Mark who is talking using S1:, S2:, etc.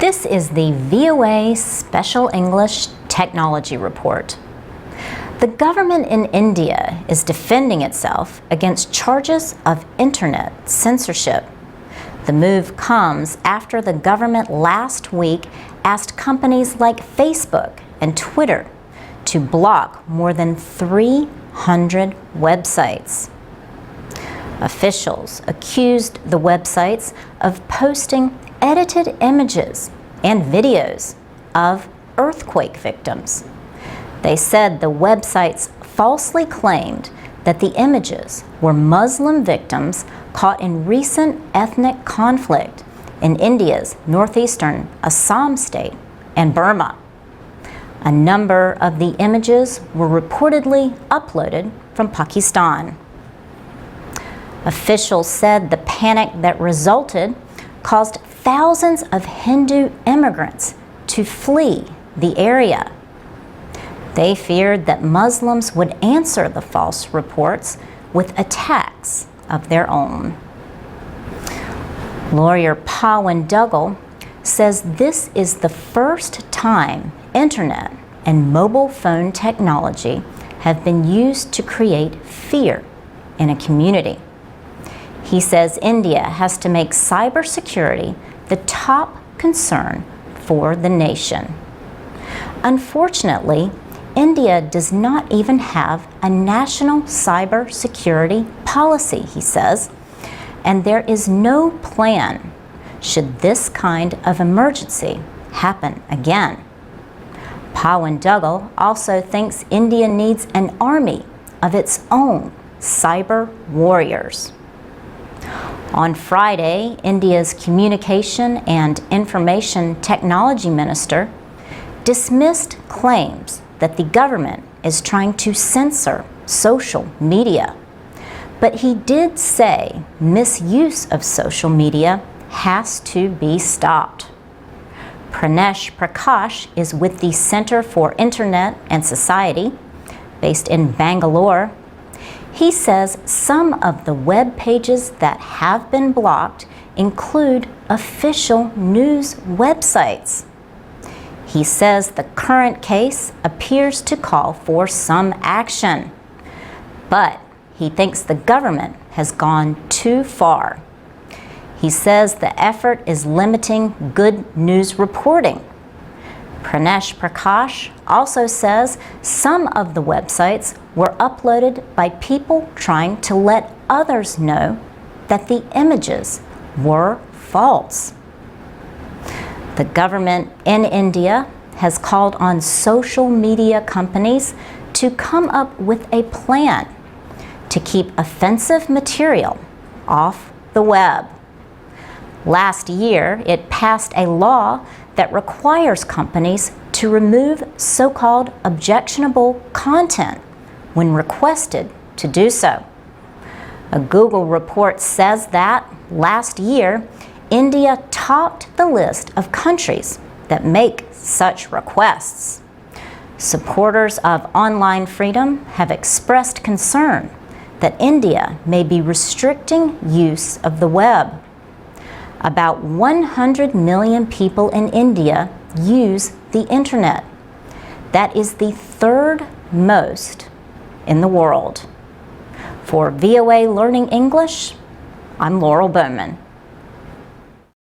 S1: This is the VOA Special English Technology Report. The government in India is defending itself against charges of internet censorship. The move comes after the government last week asked companies like Facebook and Twitter to block more than 300 websites. Officials accused the websites of posting edited images and videos of earthquake victims. They said the websites falsely claimed that the images were Muslim victims caught in recent ethnic conflict in India's northeastern Assam state and Burma. A number of the images were reportedly uploaded from Pakistan. Officials said the panic that resulted caused thousands of Hindu immigrants to flee the area. They feared that Muslims would answer the false reports with attacks of their own. Lawyer Pawan Duggal says this is the first time internet and mobile phone technology have been used to create fear in a community. He says India has to make cybersecurity the top concern for the nation. Unfortunately, India does not even have a national cybersecurity policy, he says, and there is no plan should this kind of emergency happen again. Pawan Duggal also thinks India needs an army of its own cyber warriors. On Friday, India's Communication and Information Technology Minister dismissed claims that the government is trying to censor social media. But he did say misuse of social media has to be stopped. Pranesh Prakash is with the Center for Internet and Society, based in Bangalore. He says some of the web pages that have been blocked include official news websites. He says the current case appears to call for some action, but he thinks the government has gone too far. He says the effort is limiting good news reporting. Pranesh Prakash also says some of the websites were uploaded by people trying to let others know that the images were false. The government in India has called on social media companies to come up with a plan to keep offensive material off the web. Last year, it passed a law that requires companies to remove so-called objectionable content when requested to do so. A Google report says that last year, India topped the list of countries that make such requests. Supporters of online freedom have expressed concern that India may be restricting use of the web. About 100 million people in India use the internet. That is the third most in the world. For VOA Learning English, I'm Laurel Bowman.